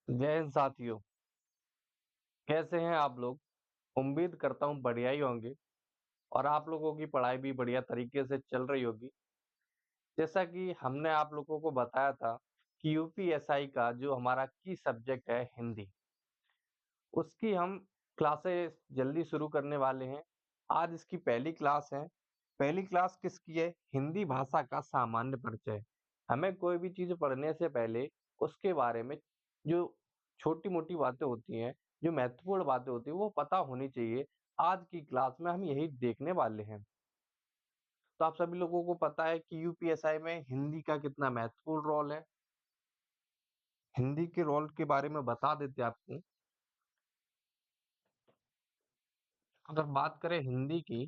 जय हिंद साथियों। कैसे हैं आप लोग? उम्मीद करता हूँ बढ़िया ही होंगे और आप लोगों की पढ़ाई भी बढ़िया तरीके से चल रही होगी। जैसा कि हमने आप लोगों को बताया था कि यूपीएसआई का जो हमारा की सब्जेक्ट है हिंदी, उसकी हम क्लासेस जल्दी शुरू करने वाले हैं। आज इसकी पहली क्लास है। पहली क्लास किसकी है? हिंदी भाषा का सामान्य परिचय। हमें कोई भी चीज़ पढ़ने से पहले उसके बारे में जो छोटी-मोटी बातें होती हैं, जो महत्वपूर्ण बातें होती हैं, वो पता होनी चाहिए। आज की क्लास में हम यही देखने वाले हैं। तो आप सभी लोगों को पता है कि यूपीएसआई में हिंदी का कितना महत्वपूर्ण रोल है। हिंदी के रोल के बारे में बता देते हैं आपको। अगर बात करें हिंदी की,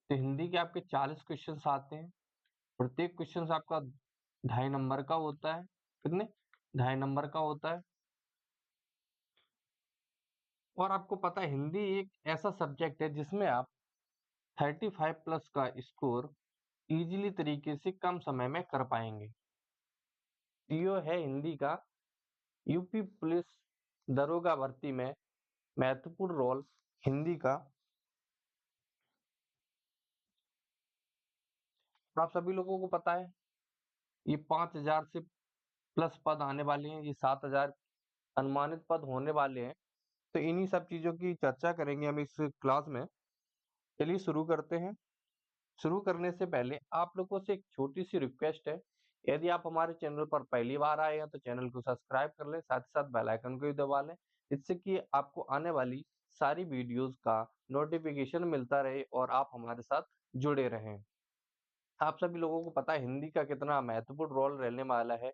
तो हिंदी के आपके 40 क्वेश्चंस आते हैं। प्रत्येक क्वेश्चन आपका 2.5 नंबर का होता है। कितने? 2.5 नंबर का होता है। और आपको पता है हिंदी एक ऐसा सब्जेक्ट है जिसमें आप 35 प्लस का स्कोर इजीली तरीके से कम समय में कर पाएंगे। यो है हिंदी का यूपी पुलिस दरोगा भर्ती में महत्वपूर्ण रोल हिंदी का। और आप सभी लोगों को पता है ये 5,000 से प्लस पद आने वाले हैं, ये 7,000 अनुमानित पद होने वाले हैं। तो इन्हीं सब चीजों की चर्चा करेंगे हम इस क्लास में। चलिए शुरू करते हैं। शुरू करने से पहले आप लोगों से एक छोटी सी रिक्वेस्ट है। यदि आप हमारे चैनल पर पहली बार आए हैं तो चैनल को सब्सक्राइब कर लें, साथ ही साथ बेल आइकन को भी दबा लें, जिससे कि आपको आने वाली सारी वीडियोस का नोटिफिकेशन मिलता रहे और आप हमारे साथ जुड़े रहें। आप सभी लोगों को पता है हिंदी का कितना महत्वपूर्ण रोल रहने वाला है।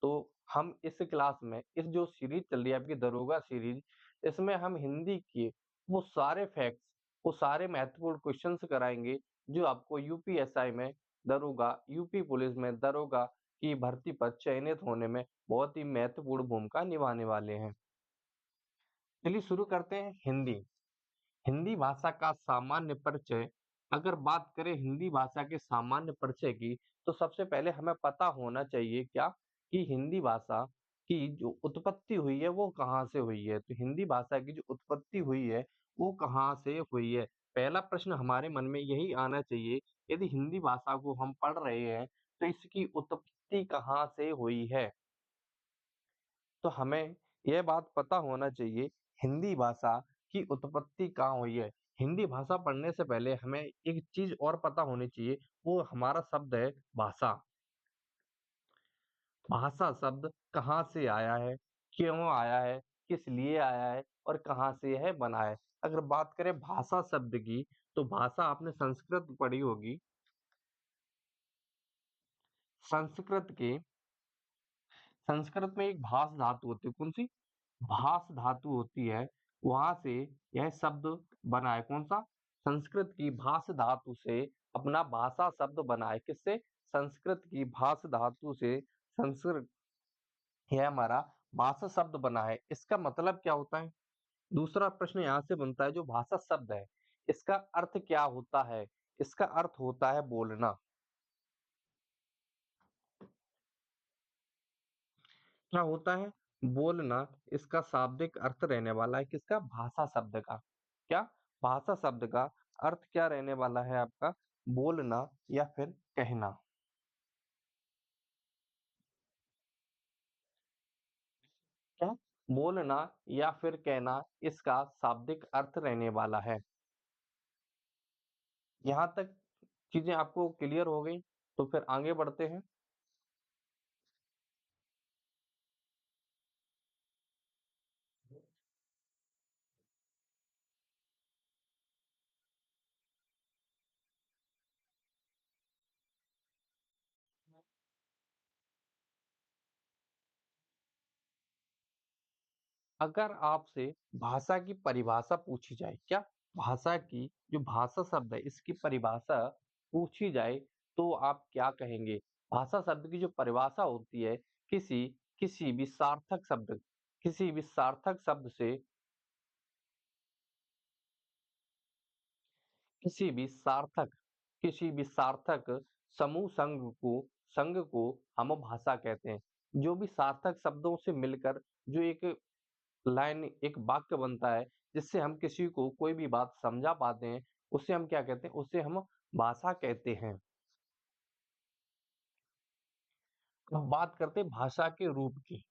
तो हम इस क्लास में इस जो सीरीज चल रही है आपकी दरोगा सीरीज, इसमें हम हिंदी के वो सारे फैक्ट्स, वो सारे महत्वपूर्ण क्वेश्चंस कराएंगे जो आपको यूपीएसआई में दरोगा, यूपी पुलिस में दरोगा की भर्ती पर चयनित होने में बहुत ही महत्वपूर्ण भूमिका निभाने वाले हैं। चलिए शुरू करते हैं। हिंदी हिंदी भाषा का सामान्य परिचय। अगर बात करें हिंदी भाषा के सामान्य परिचय की, तो सबसे पहले हमें पता होना चाहिए क्या कि हिंदी भाषा की जो उत्पत्ति हुई है वो कहाँ से हुई है। तो हिंदी भाषा की जो उत्पत्ति हुई है वो कहाँ से हुई है। पहला प्रश्न हमारे मन में यही आना चाहिए। यदि हिंदी भाषा को हम पढ़ रहे हैं तो इसकी उत्पत्ति कहाँ से हुई है। तो हमें यह बात पता होना चाहिए हिंदी भाषा की उत्पत्ति कहाँ हुई है। हिंदी भाषा पढ़ने से पहले हमें एक चीज और पता होनी चाहिए, वो हमारा शब्द है भाषा। भाषा शब्द कहाँ से आया है, क्यों आया है, किस लिए आया है और कहाँ से यह बना है। अगर बात करें भाषा शब्द की, तो भाषा आपने संस्कृत पढ़ी होगी। संस्कृत के संस्कृत में एक भास धातु होती है। कौन सी? भास धातु होती है। वहां से यह शब्द बना है। कौन सा? संस्कृत की भास धातु से अपना भाषा शब्द बना है। किससे? संस्कृत की भास धातु से संस्कृत, यह हमारा भाषा शब्द बना है। इसका मतलब क्या होता है? दूसरा प्रश्न यहाँ से बनता है, जो भाषा शब्द है इसका अर्थ क्या होता है? इसका अर्थ होता है बोलना। क्या होता है? बोलना। इसका शाब्दिक अर्थ रहने वाला है किसका? भाषा शब्द का। क्या? भाषा शब्द का अर्थ क्या रहने वाला है आपका? बोलना या फिर कहना। क्या? बोलना या फिर कहना, इसका शाब्दिक अर्थ रहने वाला है। यहाँ तक चीजें आपको क्लियर हो गई, तो फिर आगे बढ़ते हैं। अगर आपसे भाषा की परिभाषा पूछी जाए, क्या? भाषा की जो भाषा शब्द है इसकी परिभाषा पूछी जाए, तो आप क्या कहेंगे? भाषा शब्द की जो परिभाषा होती है, किसी किसी भी सार्थक शब्द, किसी भी सार्थक शब्द से, किसी भी सार्थक किसी भी सार्थक समूह संघ को हम भाषा कहते हैं। जो भी सार्थक शब्दों से मिलकर जो एक लाइन, एक वाक्य बनता है, जिससे हम किसी को कोई भी बात समझा पाते हैं, उसे हम क्या कहते हैं? उसे हम भाषा कहते हैं। अब बात करते हैं भाषा के रूप की।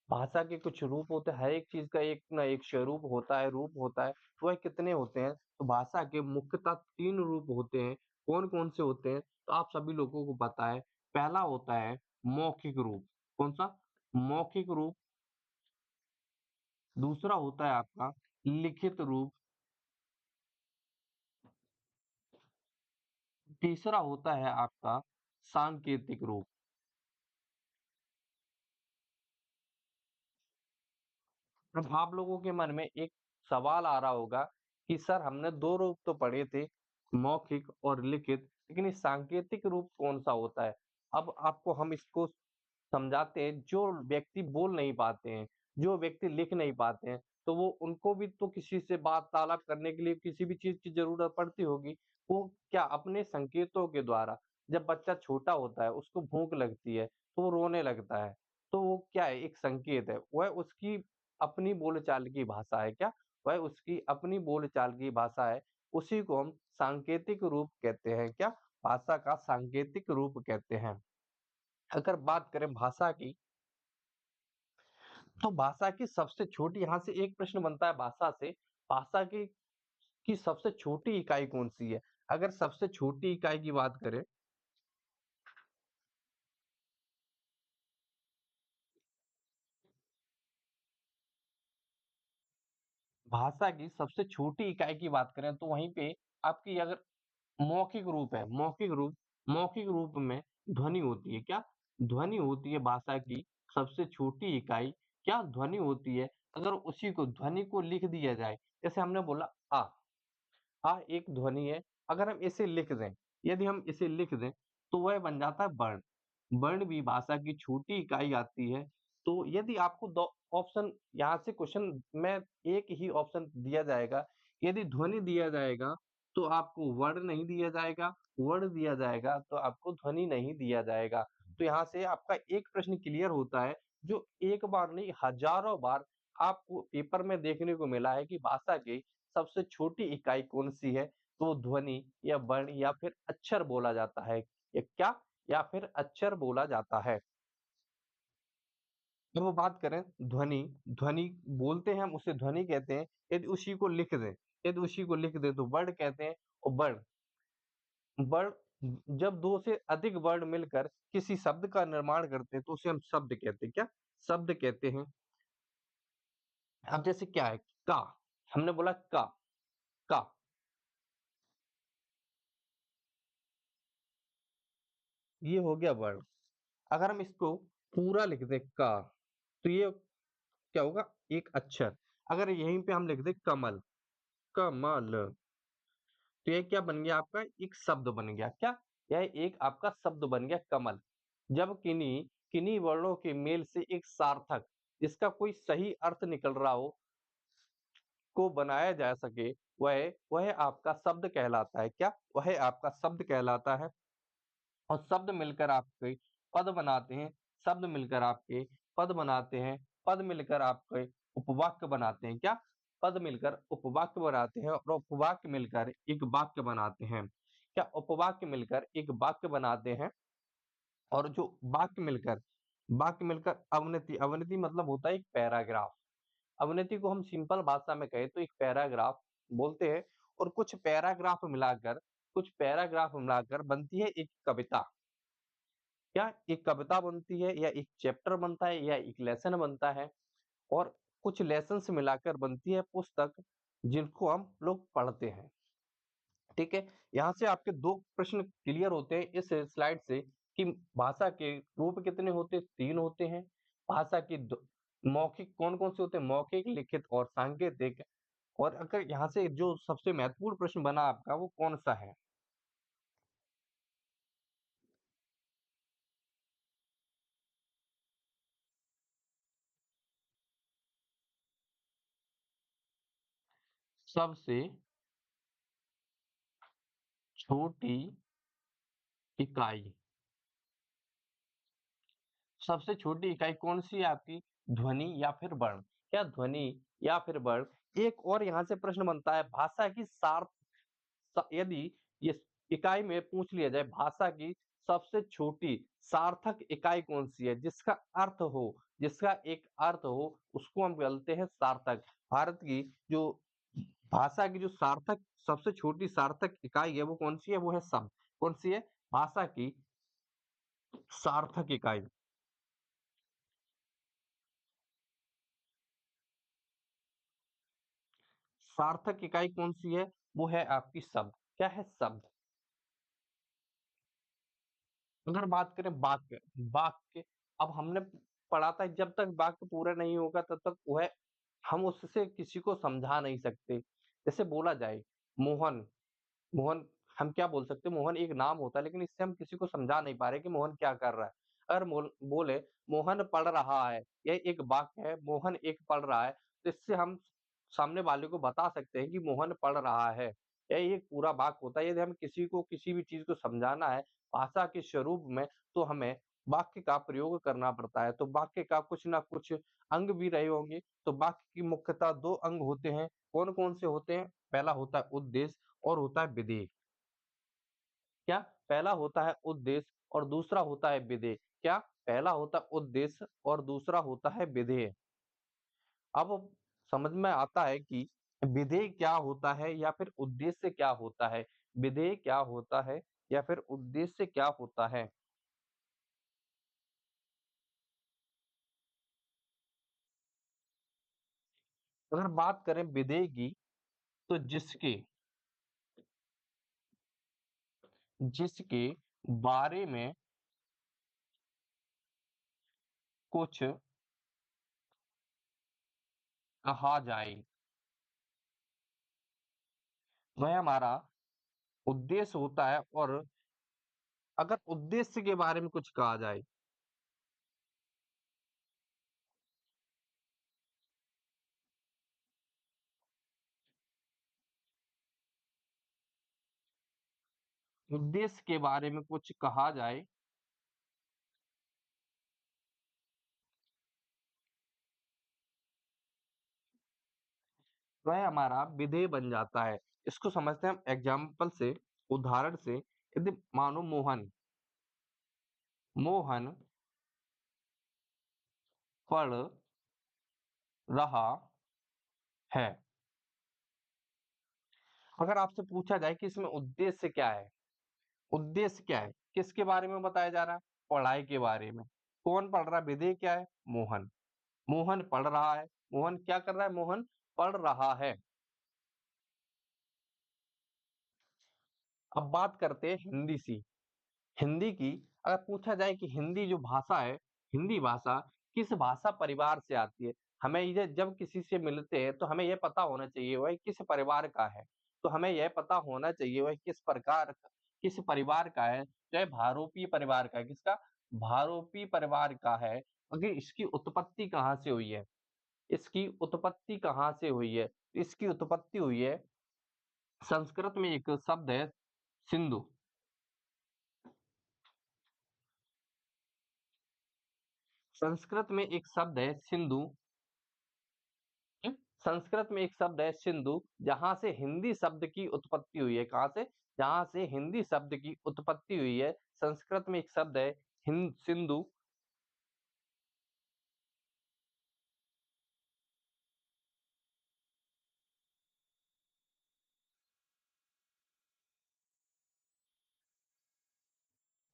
भाषा के कुछ रूप होते हैं, हर एक चीज़ का एक ना एक स्वरूप होता है, रूप होता है। वह कितने होते हैं? तो भाषा के मुख्यतः 3 रूप होते हैं। कौन-कौन से होते हैं? तो आप सभी लोगों को पता है। पहला होता है मौखिक रूप। कौन-सा? मौखिक रूप। दूसरा होता है आपका लिखित रूप। तीसरा होता है आपका सांकेतिक रूप। अब आप लोगों के मन में एक सवाल आ रहा होगा कि सर हमने 2 रूप तो पढ़े थे, मौखिक और लिखित, लेकिन ये सांकेतिक रूप कौन-सा होता है? अब आपको हम इसको समझाते हैं, जो व्यक्ति बोल नहीं पाते हैं, जो व्यक्ति लिख नहीं पाते हैं, तो वो उनको भी तो किसी से वार्तालाप करने के लिए किसी भी चीज़ की ज़रूरत पड़ती होगी। वो क्या अपने संकेतों के द्वारा, जब बच्चा छोटा होता है, उसको भूख लगती है, तो वो रोने लगता है, तो वो क्या है, एक संकेत है। वह उसकी अपनी बोलचाल की भाषा है क्या? वह उसकी अपनी बोलचाल की भाषा है। उसी को हम सांकेतिक रूप कहते हैं क्या? भाषा का सांकेतिक रूप कहते हैं। अगर बात करें भाषा की, तो भाषा की सबसे छोटी, यहाँ से एक प्रश्न बनता है भाषा से, भाषा की सबसे छोटी इकाई कौन-सी है? अगर सबसे छोटी इकाई की बात करें, भाषा की सबसे छोटी इकाई की बात करें, तो वहीं पे आपकी अगर मौखिक रूप है, मौखिक रूप में ध्वनि होती है क्या? ध्वनि होती है भाषा की सबसे छोटी इकाई, क्या ध्वनि होती है। अगर उसी को ध्वनि को लिख दिया जाए, जैसे हमने बोला आ, एक ध्वनि है, अगर हम इसे लिख दें, यदि हम इसे लिख दें, तो वह बन जाता है वर्ण। वर्ण भी भाषा की छोटी इकाई आती है। तो यदि आपको 2 ऑप्शन यहाँ से क्वेश्चन में एक ही ऑप्शन दिया जाएगा, यदि ध्वनि दिया जाएगा, तो आपको वर्ण नहीं दिया जाएगा, वर्ण दिया जाएगा, तो आपको ध्वनि नहीं दिया जाएगा। तो यहाँ से आपका एक प्रश्न क्लियर होता है, जो एक बार नहीं हज़ारों बार आपको पेपर में देखने को मिला है कि भाषा की सबसे छोटी इकाई कौन-सी है? तो ध्वनि या वर्ण या फिर अक्षर बोला जाता है। या क्या? या फिर अक्षर बोला जाता है। जब वो बात करें ध्वनि, ध्वनि बोलते हैं हम उसे ध्वनि कहते हैं। यदि उसी को लिख दें तो वर्ण कहते हैं। और वर्ण जब 2 से अधिक वर्ण मिलकर किसी शब्द का निर्माण करते हैं तो उसे हम शब्द कहते हैं। क्या? शब्द कहते हैं। अब जैसे क्या है? का, हमने बोला का, ये हो गया वर्ण। अगर हम इसको पूरा लिख दें का, तो ये क्या होगा? एक अक्षर। अगर यहीं पे हम लिख दें कमल, कमल, तो ये क्या बन गया आपका? एक शब्द बन गया। क्या? यह एक आपका शब्द बन गया कमल। जब किन्हीं किन्हीं वर्णों के मेल से एक सार्थक, जिसका कोई सही अर्थ निकल रहा हो, को बनाया जा सके, वह वह आपका शब्द कहलाता है। क्या? वह आपका शब्द कहलाता है। और शब्द मिलकर आपके पद बनाते हैं, शब्द मिलकर आपके पद बनाते हैं, पद मिलकर आपके उपवाक्य बनाते हैं। क्या? पद मिलकर उपवाक्य बनाते हैं और उपवाक्य मिलकर एक वाक्य बनाते हैं। क्या? उपवाक्य मिलकर एक वाक्य बनाते हैं। और जो वाक्य मिलकर अवनति, अवनति मतलब होता है एक पैराग्राफ। अवनति को हम सिंपल भाषा में कहें तो एक पैराग्राफ बोलते हैं। और कुछ पैराग्राफ मिलाकर बनती है एक कविता। क्या एक कविता बनती है या एक चैप्टर बनता है या एक लेसन बनता है। और कुछ लेसन्स मिलाकर बनती है पुस्तक, जिनको हम लोग पढ़ते हैं। ठीक है? यहाँ से आपके 2 प्रश्न क्लियर होते हैं इस स्लाइड से कि भाषा के रूप कितने होते हैं? 3 होते हैं। भाषा की द मौखिक कौन-कौन से होते हैं? मौखिक, लिखित और सांकेतिक। और अगर यहाँ से जो सबसे महत्वपूर्ण प्रश्न बना आपका वो कौन-सा है? सबसे छोटी इकाई। सबसे छोटी इकाई कौन सी है आपकी? ध्वनि या फिर वर्ण। क्या ध्वनि या फिर वर्ण? एक और यहाँ से प्रश्न बनता है, भाषा की यदि ये इकाई में पूछ लिया जाए भाषा की सबसे छोटी सार्थक इकाई कौन सी है, जिसका एक अर्थ हो, उसको हम बोलते हैं सार्थक। भारत की जो भाषा की जो सार्थक सबसे छोटी सार्थक इकाई है वो कौन सी है? वो है शब्द। कौन सी है? भाषा की सार्थक इकाई। सार्थक इकाई कौन सी है? वो है आपकी शब्द। क्या है? शब्द। अगर बात करें वाक्य, वाक्य अब हमने पढ़ा था जब तक वाक्य पूरा नहीं होगा तब तक वह हम उससे किसी को समझा नहीं सकते। जैसे बोला जाए मोहन, मोहन हम क्या बोल सकते हैं? मोहन एक नाम होता है लेकिन इससे हम किसी को समझा नहीं पा रहे कि मोहन क्या कर रहा है। अगर बोले मोहन पढ़ रहा है, यह एक वाक्य है, मोहन एक पढ़ रहा है, तो इससे हम सामने वाले को बता सकते हैं कि मोहन पढ़ रहा है। यह एक पूरा वाक्य होता है। यदि हमें किसी को किसी भी चीज़ को समझाना है भाषा के स्वरूप में, तो हमें वाक्य का प्रयोग करना पड़ता है। तो वाक्य का कुछ ना कुछ अंग भी रहे होंगे। तो वाक्य की मुख्यतः 2 अंग होते हैं। कौन-कौन से होते हैं? पहला होता है उद्देश्य और होता है विधेय। क्या? पहला होता है उद्देश्य और दूसरा होता है विधेय। क्या? पहला होता है उद्देश्य और दूसरा होता है विधेय। अब समझ में आता है कि विधेय क्या होता है या फिर उद्देश्य क्या होता है? विधेय क्या होता है या फिर उद्देश्य क्या होता है? अगर बात करें विधेय की, तो जिसके बारे में कुछ कहा जाए, वह हमारा उद्देश्य होता है। और अगर उद्देश्य के बारे में कुछ कहा जाए, उद्देश्य के बारे में कुछ कहा जाए, वह हमारा विधेय बन जाता है। इसको समझते हैं हम एग्जाम्पल से, उदाहरण से। यदि मानो मोहन पढ़ रहा है। अगर आपसे पूछा जाए कि इसमें उद्देश्य क्या है? उद्देश्य क्या है? किसके बारे में बताया जा रहा है? पढ़ाई के बारे में। कौन पढ़ रहा है? विधेय क्या है? मोहन। मोहन पढ़ रहा है। मोहन क्या कर रहा है? मोहन पढ़ रहा है। अब बात करते हैं हिंदी की। अगर पूछा जाए कि हिंदी जो भाषा है, हिंदी भाषा किस भाषा परिवार से आती है? हमें ये जब किसी से मिलते हैं तो हमें ये पता होना चाहिए वह किस परिवार का है। तो हमें यह पता होना चाहिए वह किस परिवार का है। चाहे भारोपीय परिवार का है। किसका? भारोपीय परिवार का है। अगर इसकी उत्पत्ति कहाँ से हुई है? इसकी उत्पत्ति कहाँ से हुई है? इसकी उत्पत्ति हुई है, संस्कृत में एक शब्द है सिंधु। संस्कृत में एक शब्द है सिंधु। संस्कृत में एक शब्द है सिंधु, जहां से हिंदी शब्द की उत्पत्ति हुई है। कहां से? जहां से हिंदी शब्द की उत्पत्ति हुई है। संस्कृत में एक शब्द है सिंधु।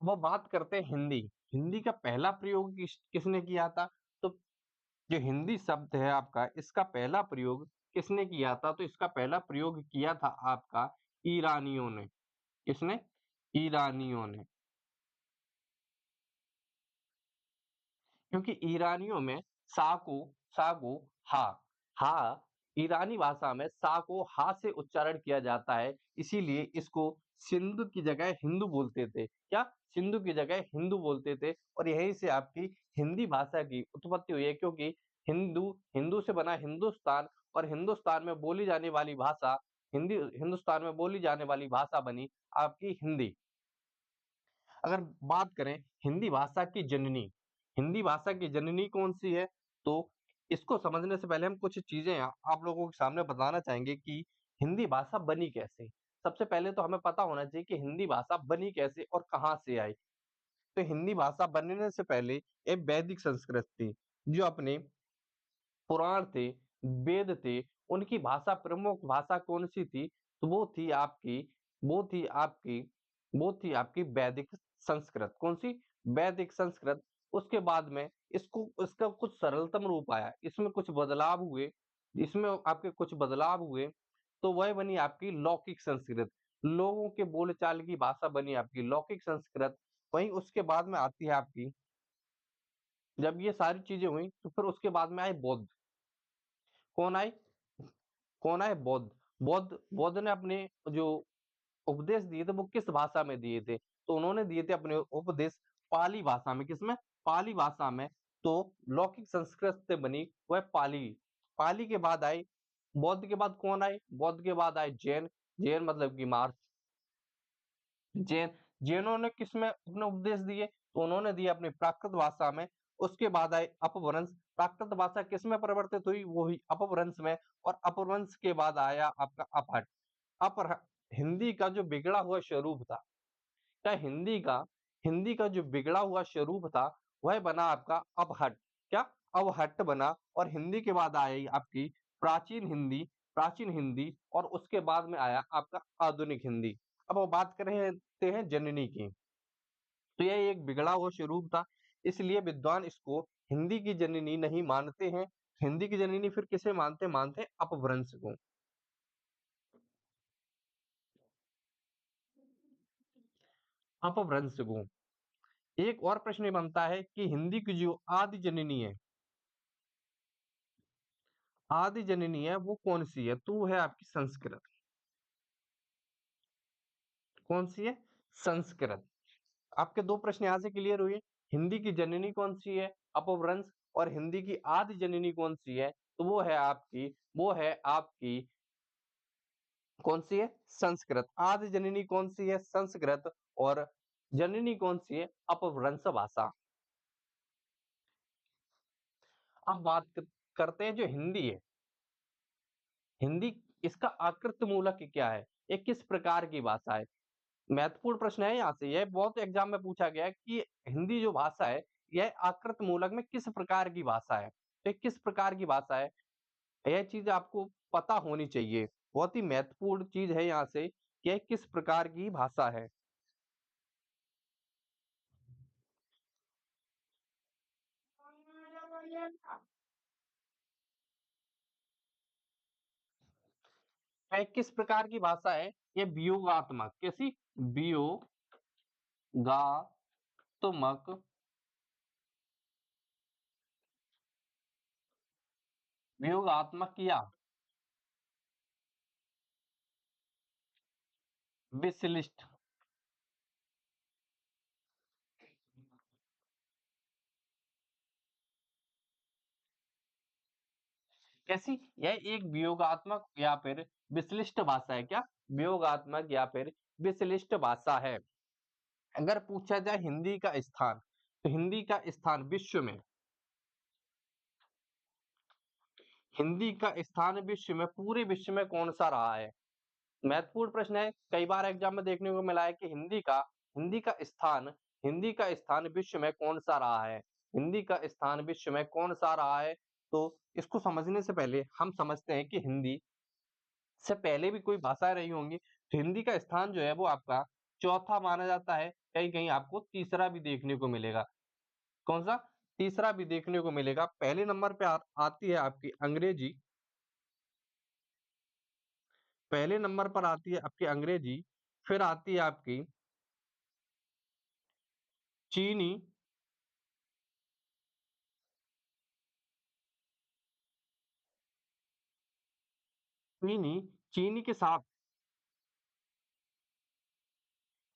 वो बात करते हैं हिंदी। हिंदी का पहला प्रयोग किसने किया था? तो जो हिंदी शब्द है आपका, इसका पहला प्रयोग किसने किया था? तो इसका पहला प्रयोग किया था आपका ईरानियों ने। किसने? ईरानियों ने। क्योंकि ईरानियों में सा को हा हा ईरानी भाषा में सा को हा से उच्चारण किया जाता है। इसीलिए इसको सिंधु की जगह हिंदू बोलते थे। क्या? सिंधु की जगह हिंदू बोलते थे। और यहीं से आपकी हिंदी भाषा की उत्पत्ति हुई है। क्योंकि हिंदू हिंदू से बना हिंदुस्तान, और हिंदुस्तान में बोली जाने वाली भाषा हिंदुस्तान में बोली जाने वाली भाषा बनी आपकी हिंदी। अगर बात करें हिंदी भाषा की जननी, हिंदी भाषा की जननी कौन-सी है? तो इसको समझने से पहले हम कुछ चीज़ें आप लोगों के सामने बताना चाहेंगे कि हिंदी भाषा बनी कैसे? सबसे पहले तो हमें पता होना चाहिए कि हिंदी भाषा बनी कैसे और कहाँ से आई? तो हिंदी भाषा बनने से पहले एक वैदिक संस्कृत थी, जो अपने पुराण थे, वेद थे, उनकी भाषा प्रमुख भाषा कौन-सी थी? तो वो थी आपकी वो थी आपकी वैदिक संस्कृत। कौन-सी? वैदिक संस्कृत। उसके बाद में इसका कुछ सरलतम रूप आया, इसमें आपके कुछ बदलाव हुए, तो वह बनी आपकी लौकिक संस्कृत। लोगों के बोलचाल की भाषा बनी आपकी लौकिक संस्कृत। वहीं उसके बाद में आती है आपकी जब ये सारी चीज़ें हुई, तो फिर उसके बाद में आए बौद्ध। कौन आए? कौन आए? बौद्ध। बौद्ध ने अपने जो उपदेश दिए थे वो किस भाषा में दिए थे? तो उन्होंने दिए थे अपने उपदेश पाली भाषा में। किसमें? पाली भाषा में। तो लौकिक संस्कृत से बनी वह पाली। पाली के बाद आए बौद्ध के बाद कौन आए? बौद्ध के बाद आए जैन। जैन मतलब कि मार्च। जैन जैनों ने किसमें अपने उपदेश दिए? तो उन्होंने दिए अपनी प्राकृत भाषा में। उसके बाद आए अपभ्रंश। प्राकृत भाषा किसमें परिवर्तित हुई? वो हुई अपभ्रंश में और अपभ्रंश के बाद आया आपका अपहठ। अपरह हिंदी का जो बिगड़ा हुआ स्वरूप था, क्या हिंदी का जो बिगड़ा हुआ स्वरूप था, वह बना आपका अपहठ। क्या? अपहठ बना और हिंदी के बाद आई आपकी प्राचीन हिंदी और उसके बाद में आया आपका आधुनिक हिंदी। अब वो बात कर रहे ते हैं जननी की, तो यह एक बिगड़ा हुआ स्वरूप था, इसलिए विद्वान इसको हिंदी की जननी नहीं मानते हैं। हिंदी की जननी फिर किसे मानते हैं? मानते हैं अपभ्रंश को। अपभ्रंश को। एक और प्रश्न ये बनता है कि हिंदी की जो आदि जननी है वो कौन-सी है? तो वो है आपकी संस्कृत। कौन-सी है? संस्कृत। आपके 2 प्रश्न यहाँ से क्लियर हुए। हिंदी की जननी कौन-सी है? अपभ्रंश। और हिंदी की आदि जननी कौन-सी है? तो वो है आपकी कौन-सी है? संस्कृत। आदि जननी कौन-सी है? संस्कृत। और जननी कौन-सी है? अपभ्रंश भाषा। अब बात करते हैं जो हिंदी है। हिंदी इसका आकृत मूलक क्या है? ये किस प्रकार की भाषा है? महत्वपूर्ण प्रश्न है यहाँ से। यह बहुत एग्जाम में पूछा गया है कि हिंदी जो भाषा है, यह आकृत मूलक में किस प्रकार की भाषा है? तो ये किस प्रकार की भाषा है? यह चीज़ आपको पता होनी चाहिए। बहुत ही महत्वपूर्ण चीज़ है यहाँ से कि यह किस प्रकार की भाषा है। यह किस प्रकार की भाषा है? ये वियोगात्मक। कैसी? वियोगात्मक वियोगात्मक या विश्लिष्ट। कैसी? यह एक वियोगात्मक या फिर विश्लिष्ट भाषा है। क्या? वियोगात्मक या फिर विश्लिष्ट भाषा है। अगर पूछा जाए हिंदी का स्थान, तो हिंदी का स्थान विश्व में हिंदी का स्थान विश्व में पूरे विश्व में कौन-सा रहा है? महत्वपूर्ण प्रश्न है। कई बार एग्जाम में देखने को मिला है कि हिंदी का स्थान विश्व में कौन-सा रहा है? हिंदी का स्थान विश्व में कौन-सा रहा है? तो इसको समझने से पहले हम समझते हैं कि हिंदी से पहले भी कोई भाषाएँ रही होंगी, तो हिंदी का स्थान जो है वो आपका चौथा माना जाता है, कहीं-कहीं आपको तीसरा भी देखने को मिलेगा। कौन-सा? तीसरा भी देखने को मिलेगा। पहले नंबर पे आती है आपकी अंग्रेजी, पहले नंबर पर आती है आपकी अंग्रेजी, फिर आती है आपकी चीनी, चीनी, चीनी के साथ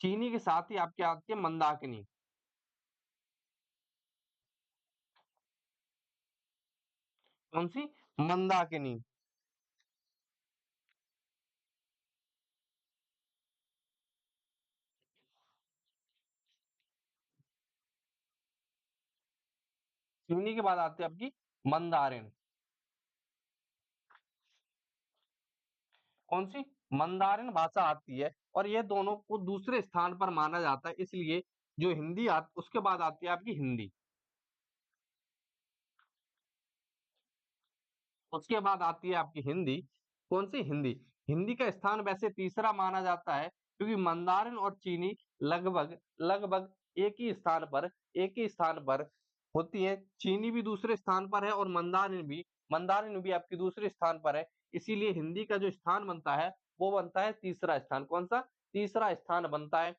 चीनी के साथ ही आपकी आती है मंदाकिनी। कौन-सी? मंदाकिनी। चीनी के बाद आती है आपकी मंदारिन। कौन सी? मंदारिन भाषा आती है, और ये दोनों को दूसरे स्थान पर माना जाता है, इसलिए जो हिंदी उसके बाद आती है आपकी हिंदी। उसके बाद आती है आपकी हिंदी। कौन सी? हिंदी। हिंदी का स्थान वैसे तीसरा माना जाता है, क्योंकि मंदारिन और चीनी लगभग लगभग एक ही स्थान पर होती है। चीनी भी दूसरे स्थान पर है और मंदारिन भी आपकी दूसरे स्थान पर है। इसीलिए हिंदी का जो स्थान बनता है वो बनता है तीसरा स्थान। कौन सा? तीसरा स्थान बनता है।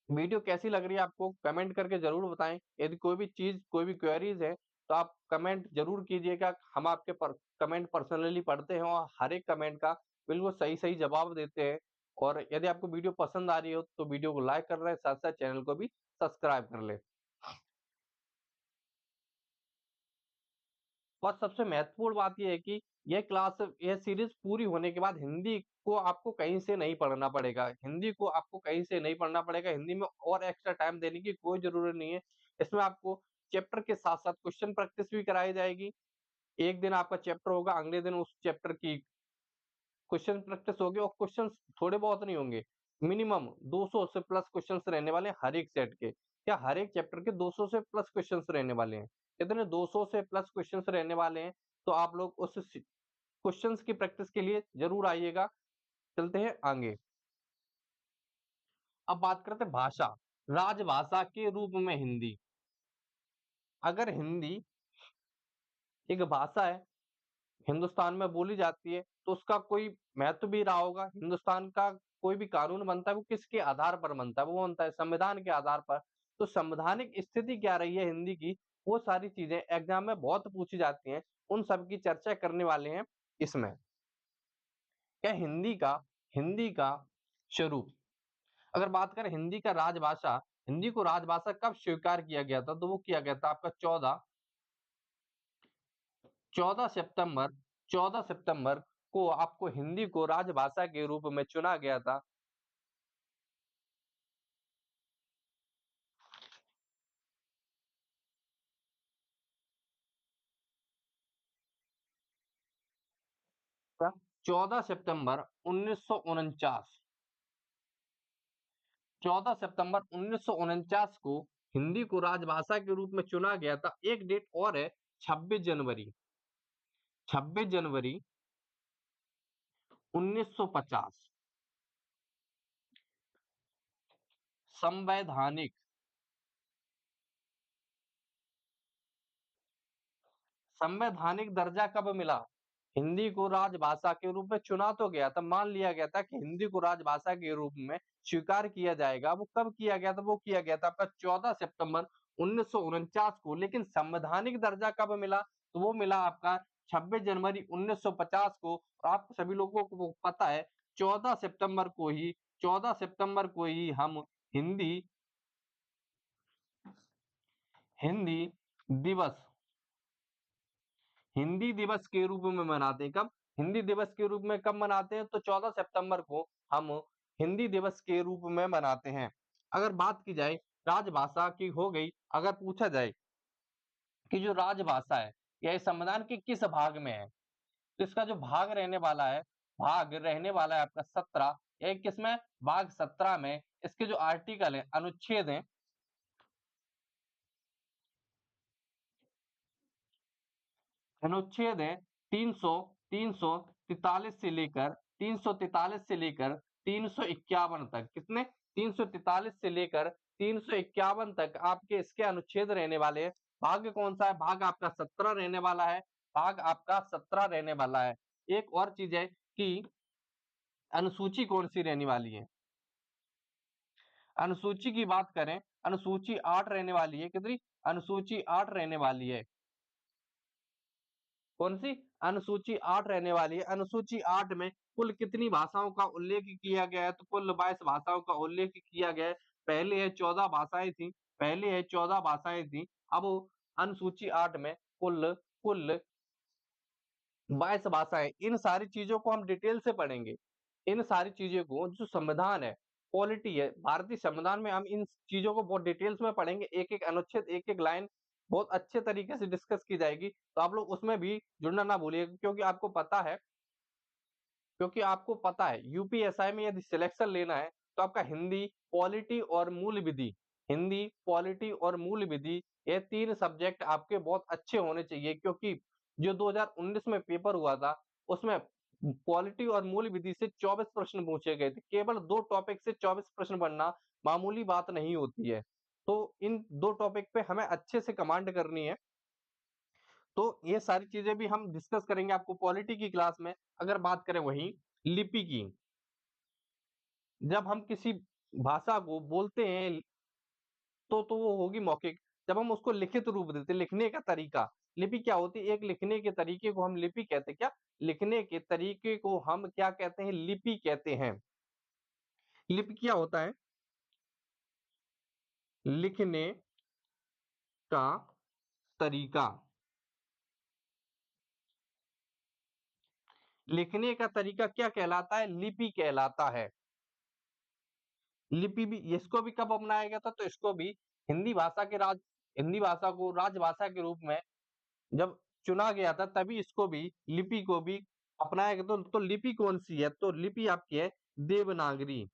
वीडियो कैसी लग रही है आपको कमेंट करके जरूर बताएं। यदि कोई भी क्वेरीज है तो आप कमेंट जरूर कीजिएगा। हम आपके कमेंट पर्सनली पढ़ते हैं और हर एक कमेंट का बिल्कुल सही सही जवाब देते हैं। और यदि आपको वीडियो पसंद आ रही हो तो वीडियो को लाइक कर रहे हैं, साथ साथ चैनल को भी सब्सक्राइब कर ले। और सबसे महत्वपूर्ण बात यह है कि यह सीरीज पूरी होने के बाद हिंदी को आपको कहीं से नहीं पढ़ना पड़ेगा। हिंदी को आपको कहीं से नहीं पढ़ना पड़ेगा। हिंदी में और एक्स्ट्रा टाइम देने की कोई जरूरत नहीं है। इसमें आपको चैप्टर के साथ साथ क्वेश्चन प्रैक्टिस भी कराई जाएगी। एक दिन आपका चैप्टर होगा, अगले दिन उस चैप्टर की क्वेश्चन प्रैक्टिस होगी, और क्वेश्चन थोड़े बहुत नहीं होंगे। मिनिमम 200 से प्लस क्वेश्चंस रहने वाले हैं हर एक सेट के, या हर एक चैप्टर के 200 से प्लस क्वेश्चंस रहने वाले हैं। इतने 200 से प्लस क्वेश्चंस रहने वाले हैं, तो आप लोग उस क्वेश्चंस की प्रैक्टिस के लिए जरूर आइएगा। चलते हैं आगे। अब बात करते हैं भाषा। राजभाषा के रूप में हिंदी। अगर हिंदी एक भाषा है, हिंदुस्तान में बोली जाती है, तो उसका कोई महत्व भी रहा होगा। हिंदुस्तान का कोई भी कानून बनता है वो किसके आधार पर बनता है? वो बनता है संविधान के आधार पर। तो संवैधानिक स्थिति क्या रही है हिंदी की, वो सारी चीजें एग्जाम में बहुत पूछी जाती हैं। उन सब की चर्चा करने वाले हैं इसमें। क्या हिंदी का स्वरूप। अगर बात करें हिंदी का राजभाषा, हिंदी को राजभाषा कब स्वीकार किया गया था? तो वो किया गया था आपका 14 सितंबर 14 सितंबर को आपको हिंदी को राजभाषा के रूप में चुना गया था। क्या? 14 सितंबर 1949। 14 सितंबर 1949 को हिंदी को राजभाषा के रूप में चुना गया था। एक डेट और है, 26 जनवरी 1950। संवैधानिक संवैधानिक दर्जा कब मिला? हिंदी को राजभाषा के रूप में चुना तो गया था, मान लिया गया था कि हिंदी को राजभाषा के रूप में स्वीकार किया जाएगा। वो कब किया गया था? वो किया गया था आपका 14 सितंबर 1949 को। लेकिन संवैधानिक दर्जा कब मिला? तो वो मिला आपका 26 जनवरी 1950 को। और आप सभी लोगों को पता है 14 सितंबर को ही 14 सितंबर को ही हम हिंदी हिंदी दिवस हिंदी दिवस के रूप में मनाते हैं। कब? हिंदी दिवस के रूप में कब मनाते हैं? तो 14 सितंबर को हम हिंदी दिवस के रूप में मनाते हैं। अगर बात की जाए राजभाषा की हो गई, अगर पूछा जाए कि जो राजभाषा है यह इस संविधान के किस भाग में है, तो इसका जो भाग रहने वाला है आपका 17। एक किसमें? भाग 17 में। इसके जो आर्टिकल है, अनुच्छेद है 343 से लेकर 351 तक। कितने? 343 से लेकर 351 तक आपके इसके अनुच्छेद रहने वाले हैं। भाग कौन सा है? भाग आपका 17 रहने वाला है। भाग आपका 17 रहने वाला है। एक और चीज है कि अनुसूची कौन सी रहने वाली है। अनुसूची की बात करें, अनुसूची 8 रहने वाली है। कितनी? अनुसूची 8 रहने वाली है। कौन सी? अनुसूची 8 रहने वाली है। अनुसूची 8 में कुल कितनी भाषाओं का उल्लेख किया गया है? तो कुल 22 भाषाओं का उल्लेख किया गया है। पहले है 14 भाषाएं थी पहले है 14 भाषाएं थी। अब अनुसूची 8 में कुल कुल 22 भाषाएं। इन सारी चीजों को हम डिटेल से पढ़ेंगे। इन सारी चीजों को, जो संविधान है, पॉलिटी है, भारतीय संविधान में हम इन चीजों को बहुत डिटेल्स में पढ़ेंगे। एक एक अनुच्छेद, एक एक लाइन बहुत अच्छे तरीके से डिस्कस की जाएगी, तो आप लोग उसमें भी जुड़ना ना भूलिएगा, क्योंकि आपको पता है यूपीएसआई में यदि सिलेक्शन लेना है तो आपका हिंदी, पॉलिटी और मूल विधि, ये 3 सब्जेक्ट आपके बहुत अच्छे होने चाहिए, क्योंकि जो 2019 में पेपर हुआ था उसमें पॉलिटी और मूल विधि से 24 प्रश्न पूछे गए थे। केवल 2 टॉपिक से 24 प्रश्न बनना मामूली बात नहीं होती है। तो इन 2 टॉपिक पे हमें अच्छे से कमांड करनी है। तो ये सारी चीजें भी हम डिस्कस करेंगे आपको पॉलिटी की क्लास में। अगर बात करें वहीं लिपि की, जब हम किसी भाषा को बोलते हैं तो वो होगी मौखिक। जब हम उसको लिखित रूप देते हैं, लिखने का तरीका, लिपि क्या होती है? एक लिखने के तरीके को हम लिपि कहते हैं। क्या? लिखने के तरीके को हम क्या कहते हैं? लिपि कहते हैं। लिपि क्या होता है? लिखने का तरीका। लिखने का तरीका क्या कहलाता है? लिपि कहलाता है। लिपि भी, इसको भी कब अपनाया गया था? तो इसको भी हिंदी भाषा को राजभाषा के रूप में जब चुना गया था, तभी इसको भी, लिपि को भी अपनाया गया। तो लिपि कौन सी है? तो लिपि आपकी है देवनागरी।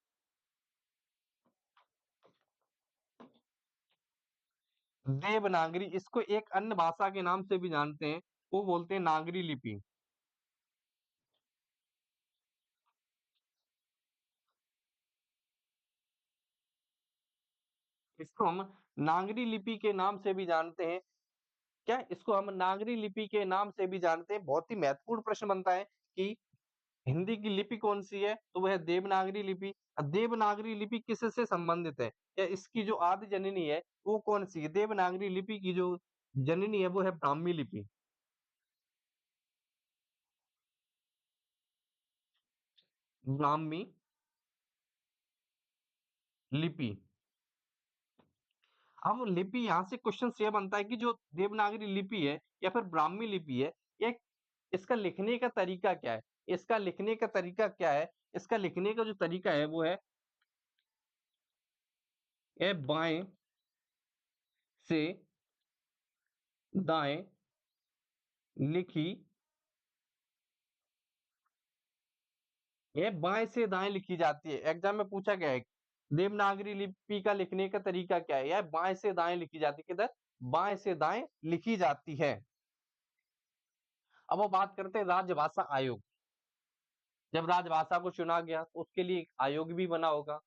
देवनागरी, इसको एक अन्य भाषा के नाम से भी जानते हैं, वो बोलते हैं नागरी लिपि। इसको हम नागरी लिपि के नाम से भी जानते हैं। क्या? इसको हम नागरी लिपि के नाम से भी जानते हैं। बहुत ही महत्वपूर्ण प्रश्न बनता है कि हिंदी की लिपि कौन सी है? तो वह है देवनागरी लिपि। देवनागरी लिपि किससे संबंधित है, या इसकी जो आदि जननी है वो कौन सी है? देवनागरी लिपि की जो जननी है वो है ब्राह्मी लिपि। ब्राह्मी लिपि। अब लिपि, यहाँ से क्वेश्चन ये बनता है कि जो देवनागरी लिपि है या फिर ब्राह्मी लिपि है, ये इसका लिखने का तरीका क्या है? इसका लिखने का तरीका क्या है? इसका लिखने का जो तरीका है वो है, ये बाएं से दाएं लिखी, ये बाएं से दाएं लिखी जाती है। एग्जाम में पूछा गया है देवनागरी लिपि का लिखने का तरीका क्या है? यह बाएं से दाएं लिखी जाती है। किधर? बाएं से दाएं लिखी जाती है। अब वो बात करते हैं राजभाषा आयोग। जब राजभाषा को चुना गया तो उसके लिए एक आयोग भी बना होगा।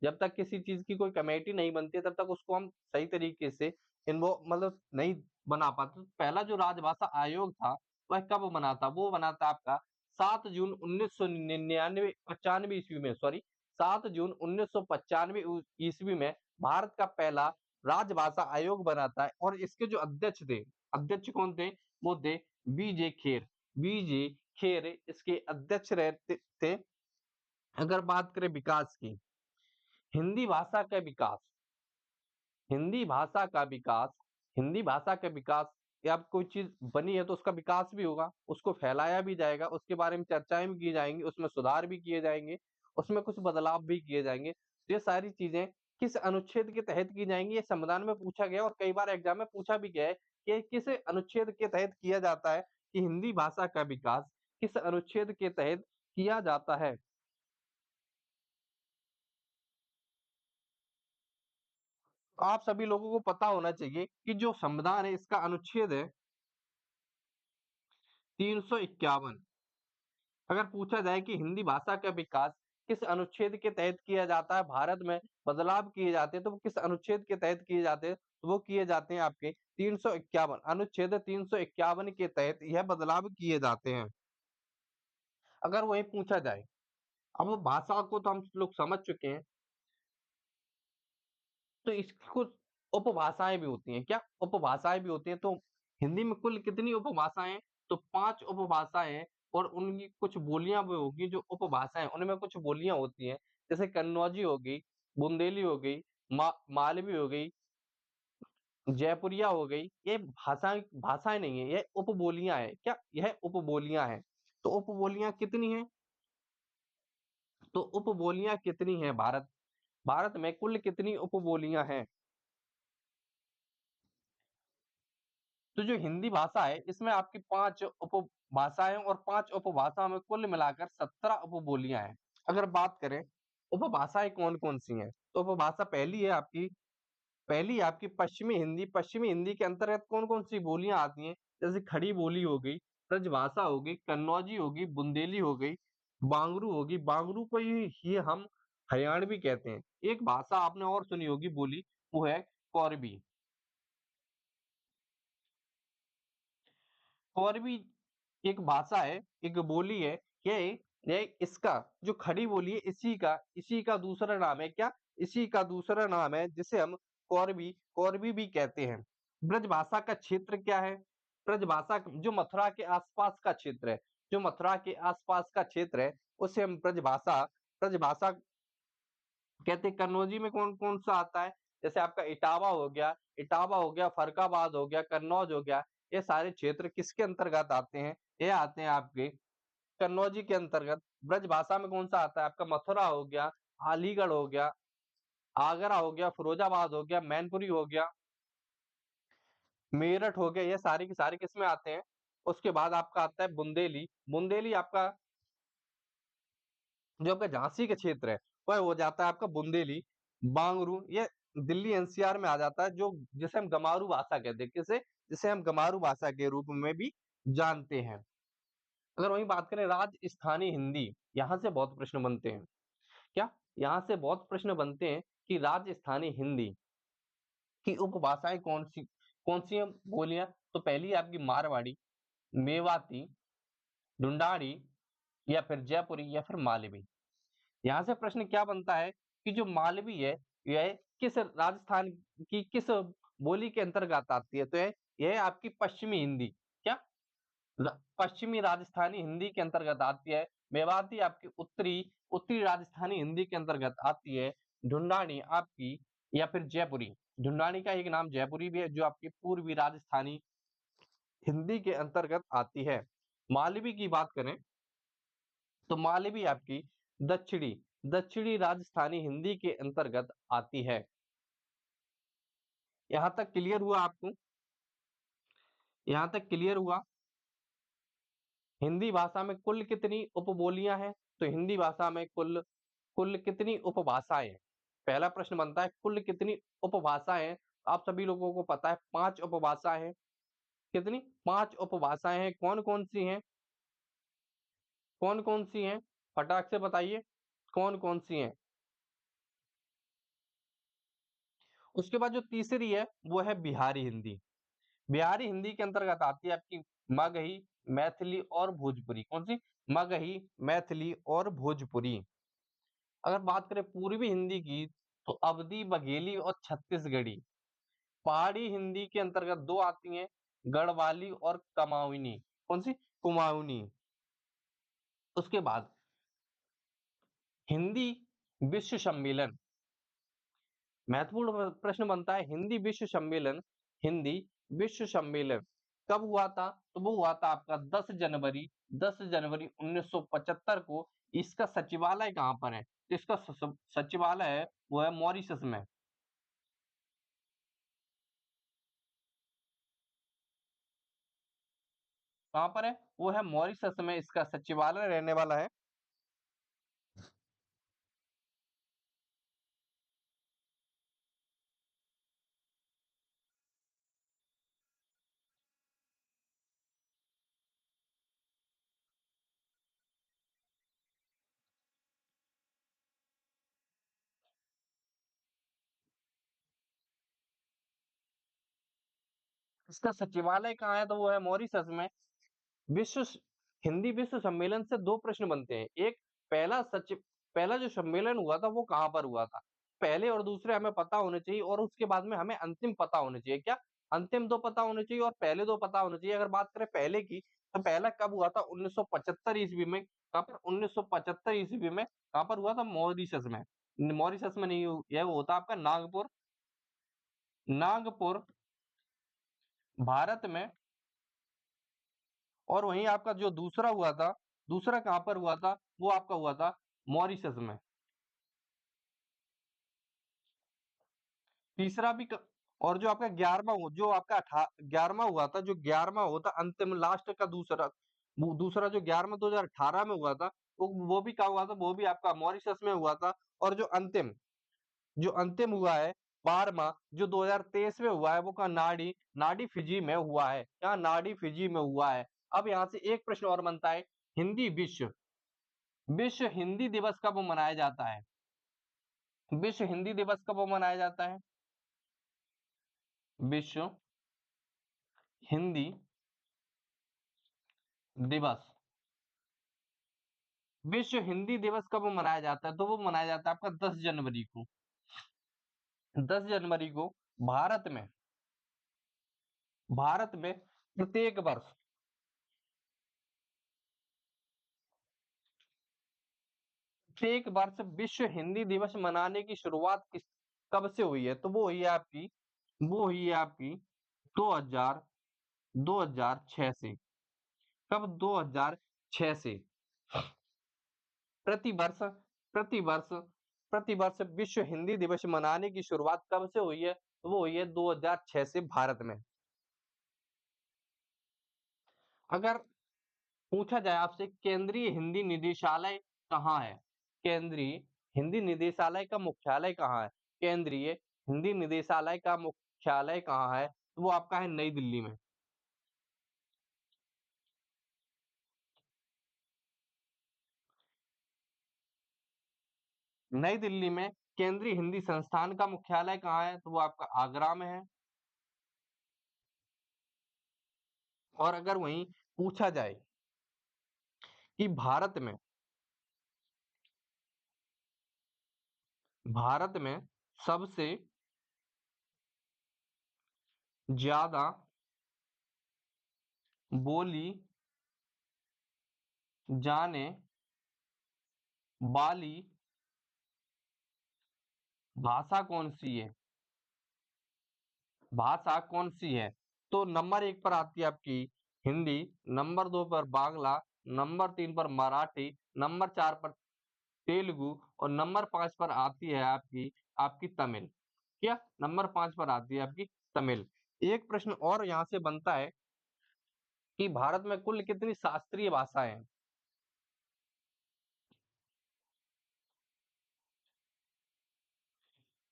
जब तक किसी चीज की कोई कमेटी नहीं बनती है, तब तक उसको हम सही तरीके से इन्वो मतलब नहीं बना पाते। तो पहला जो राजभाषा आयोग था वह कब बना था? वो बना था आपका 7 जून 1995 ईस्वी में, सॉरी, 7 जून 1995 ईस्वी में भारत का पहला राजभाषा आयोग बना था। और इसके जो अध्यक्ष कौन थे? वो थे बीजे खेर। बीजे खेर इसके अध्यक्ष रहते थे। अगर बात करें विकास की, हिंदी भाषा का विकास, हिंदी भाषा का विकास, हिंदी भाषा का विकास, या अब कोई चीज बनी है तो उसका विकास भी होगा, उसको फैलाया भी जाएगा, उसके बारे में चर्चाएं भी की जाएंगी, उसमें सुधार भी किए जाएंगे, उसमें कुछ बदलाव भी किए जाएंगे। तो ये सारी चीजें किस अनुच्छेद के तहत की जाएंगी? ये संविधान में पूछा गया, और कई बार एग्जाम में पूछा भी गया है कि किस अनुच्छेद के तहत किया जाता है कि हिंदी भाषा का विकास किस अनुच्छेद के तहत किया जाता है। आप सभी लोगों को पता होना चाहिए कि जो संविधान है इसका अनुच्छेद है 351। अगर पूछा जाए कि हिंदी भाषा का विकास किस अनुच्छेद के तहत किया जाता है, भारत में बदलाव किए जाते हैं तो वो किस अनुच्छेद के तहत किए जाते हैं? तो वो किए जाते हैं आपके 351, अनुच्छेद 351 के तहत यह बदलाव किए जाते हैं। अगर वही पूछा जाए, अब वो भाषा को तो हम लोग समझ चुके हैं, तो इसको उपभाषाएं भी होती हैं। क्या? उपभाषाएं भी होती हैं। तो हिंदी में कुल कितनी उपभाषाएं हैं? तो 5 उपभाषाएं हैं, और उनकी कुछ बोलियां भी होगी। जो उपभाषाएं, उनमें कुछ बोलियां होती हैं, जैसे कन्नौजी हो गई, बुंदेली हो गई, मालवी हो गई, जयपुरिया हो गई। ये भाषाएं भाषाएं नहीं है, यह उपबोलियां हैं। क्या? यह उपबोलियां हैं। तो उपबोलियां कितनी हैं? तो उपबोलियां कितनी हैं? भारत में कुल कितनी उपबोलियां हैं? तो जो हिंदी भाषा है इसमें आपकी 5 उपभाषाएँ और 5 उपभाषा में कुल मिलाकर 17 उपबोलियाँ हैं। अगर बात करें उपभाषाएँ कौन-कौन सी हैं? तो उपभाषा पहली है आपकी पश्चिमी हिंदी। पश्चिमी हिंदी के अंतर्गत कौन-कौन सी बोलियाँ आती हैं? जैसे खड़ी बोली हो गई, ब्रजभाषा हो गई, कन्नौजी हो गई, बुंदेली हो गई, बांगरू होगी। बांगरू को ही हम हरियाणवी कहते हैं। एक भाषा आपने और सुनी होगी बोली, वो है कोरबी। कोरबी एक भाषा है, एक बोली है, ये इसका जो खड़ी बोली है इसी का दूसरा नाम है क्या? इसी का दूसरा नाम है जिसे हम कोरबी भी कहते हैं। ब्रजभाषा का क्षेत्र क्या है? ब्रजभाषा जो मथुरा के आस-पास का क्षेत्र है, जो मथुरा के आस-पास का क्षेत्र है, उसे हम ब्रजभाषा कहते हैं। कन्नौजी में कौन-कौन सा आता है? जैसे आपका इटावा हो गया, फर्रुखाबाद हो गया, कन्नौज हो गया, ये सारे क्षेत्र किसके अंतर्गत आते हैं? ये आते हैं आपके कन्नौजी के अंतर्गत। ब्रजभाषा में कौन-सा आता है? आपका मथुरा हो गया, अलीगढ़ हो गया, आगरा हो गया, फिरोजाबाद हो गया, मैनपुरी हो गया, मेरठ हो गया, ये सारे के सारे किसमें आते हैं? उसके बाद आपका आता है बुंदेली। बुंदेली आपका जो आपका झांसी का क्षेत्र है, वह हो जाता है आपका बुंदेली। बांगरू ये दिल्ली एनसीआर में आ जाता है, जो जिसे हम गमारू भाषा कहते हैं। किसे? जिसे हम गमारू भाषा के रूप में भी जानते हैं। अगर वहीं बात करें राजस्थानी हिंदी, यहाँ से बहुत प्रश्न बनते हैं। क्या? यहाँ से बहुत प्रश्न बनते हैं कि राजस्थानी हिंदी की उपभाषाएँ कौन-सी हैं बोलियाँ? तो पहली है आपकी मारवाड़ी, मेवाती, ढूंढाड़ी या फिर जयपुरी या फिर मालवी। यहाँ से प्रश्न क्या बनता है कि जो मालवी है, यह किस राजस्थान की किस बोली के अंतर्गत आती है? तो यह आपकी पश्चिमी हिंदी, क्या? पश्चिमी राजस्थानी हिंदी के अंतर्गत आती है। मेवाती आपकी उत्तरी राजस्थानी हिंदी के अंतर्गत आती है। ढूंढानी आपकी या फिर जयपुरी। ढूंढानी का एक नाम जयपुरी भी है, जो आपकी पूर्वी राजस्थानी हिंदी के अंतर्गत आती है। मालवी की बात करें तो मालवी आपकी दक्षिणी दक्षिणी राजस्थानी हिंदी के अंतर्गत आती है। यहाँ तक क्लियर हुआ आपको? यहाँ तक क्लियर हुआ? हिंदी भाषा में कुल कितनी उपबोलियां हैं? तो हिंदी भाषा में कुल कुल कितनी उपभाषाएं हैं? पहला प्रश्न बनता है कुल कितनी उपभाषाएं हैं? आप सभी लोगों को पता है 5 उपभाषाएं हैं। कितनी? 5 उपभाषाएं हैं। कौन-कौन सी हैं? कौन-कौन सी हैं? फटाक से बताइए, कौन-कौन सी हैं? उसके बाद जो तीसरी है, वो है बिहारी हिंदी। बिहारी हिंदी के अंतर्गत आती है आपकी मगही, मैथिली और भोजपुरी। कौन-सी? मगही, मैथिली और भोजपुरी। अगर बात करें पूर्वी हिंदी की, तो अवधी, बघेली और छत्तीसगढ़ी। पहाड़ी हिंदी के अंतर्गत 2 आती हैं, गढ़वाली और कमाऊनी। कौन-सी? कुमाऊनी। उसके बाद हिंदी विश्व सम्मेलन, महत्वपूर्ण प्रश्न बनता है हिंदी विश्व सम्मेलन कब हुआ था? तो वो हुआ था आपका 10 जनवरी 1975 को। इसका सचिवालय कहाँ पर है? तो इसका सचिवालय है वो है मॉरिशस में। कहाँ पर है? वो है मॉरिशस में इसका सचिवालय रहने वाला है। इसका सचिवालय कहाँ है? तो वो है मॉरिशस में। विश्व हिंदी विश्व सम्मेलन से 2 प्रश्न बनते हैं। एक पहला सचिव पहला जो सम्मेलन हुआ था वो कहाँ पर हुआ था? पहले और दूसरे हमें पता होने चाहिए और उसके बाद में हमें अंतिम पता होने चाहिए। क्या? अंतिम 2 पता होने चाहिए और पहले 2 पता होने चाहिए। अगर बात करें पहले की, तो पहला कब हुआ था? 1975 ईस्वी में। कहाँ पर? 1975 ईस्वी में। कहाँ पर हुआ था? मॉरिशस में। मॉरिशस में नहीं, यह होता आपका नागपुर, नागपुर भारत में। और वहीं आपका जो दूसरा हुआ था, दूसरा कहाँ पर हुआ था? वो आपका हुआ था मॉरिशस में। तीसरा भी क और जो आपका 11वां जो आपका 11वां हुआ था, जो 11वां हुआ था अंतिम लास्ट का दूसरा, वो दूसरा जो 11वां 2018 में हुआ था, वो भी कहाँ हुआ था? वो भी आपका मॉरिशस में हुआ था। और जो अंतिम हुआ है 12वां जो 2023 में हुआ है, वो कहाँ? नाडी फिजी में हुआ है। यहाँ नाडी फिजी में हुआ है। अब यहाँ से एक प्रश्न और बनता है, हिंदी विश्व हिंदी दिवस कब मनाया जाता है? विश्व हिंदी दिवस कब मनाया जाता है? विश्व हिंदी दिवस विश्व हिंदी दिवस कब मनाया जाता है? तो वो मनाया जाता है आपका 10 जनवरी को। 10 जनवरी को भारत में भारत में प्रत्येक वर्ष प्रत्येक वर्ष विश्व हिंदी दिवस मनाने की शुरुआत कब से हुई है? तो वो हुई है आपकी 2000 2006 से। कब? 2006 से। प्रतिवर्ष प्रतिवर्ष प्रतिवर्ष विश्व हिंदी दिवस मनाने की शुरुआत कब से हुई है? तो वो हुई है 2006 से भारत में। अगर पूछा जाए आपसे केंद्रीय हिंदी निदेशालय कहाँ है? केंद्रीय हिंदी निदेशालय का मुख्यालय कहाँ है? केंद्रीय हिंदी निदेशालय का मुख्यालय कहाँ है? तो वो आपका है नई दिल्ली में। नई दिल्ली में। केंद्रीय हिंदी संस्थान का मुख्यालय कहाँ है? तो वो आपका आगरा में है। और अगर वहीं पूछा जाए कि भारत में सबसे ज्यादा बोली जाने वाली भाषा कौन सी है? भाषा कौन सी है? तो नंबर 1 पर आती है आपकी हिंदी, नंबर 2 पर बांग्ला, नंबर 3 पर मराठी, नंबर 4 पर तेलुगु और नंबर 5 पर आती है आपकी आपकी तमिल। क्या? नंबर 5 पर आती है आपकी तमिल। एक प्रश्न और यहाँ से बनता है कि भारत में कुल कितनी शास्त्रीय भाषाएं हैं?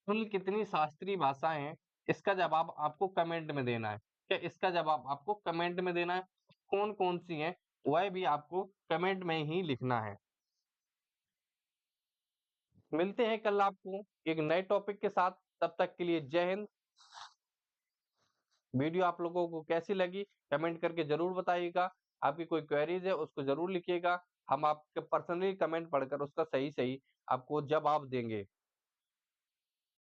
कुल कितनी शास्त्रीय भाषाएं हैं? इसका जवाब आपको कमेंट में देना है। क्या? इसका जवाब आपको कमेंट में देना है। कौन कौन सी हैं वह भी आपको कमेंट में ही लिखना है। मिलते हैं कल आपको एक नए टॉपिक के साथ। तब तक के लिए जय हिंद। वीडियो आप लोगों को कैसी लगी कमेंट करके जरूर बताइएगा। आपकी कोई क्वेरीज है उसको जरूर लिखिएगा। हम आपके पर्सनली कमेंट पढ़कर उसका सही सही आपको जवाब देंगे।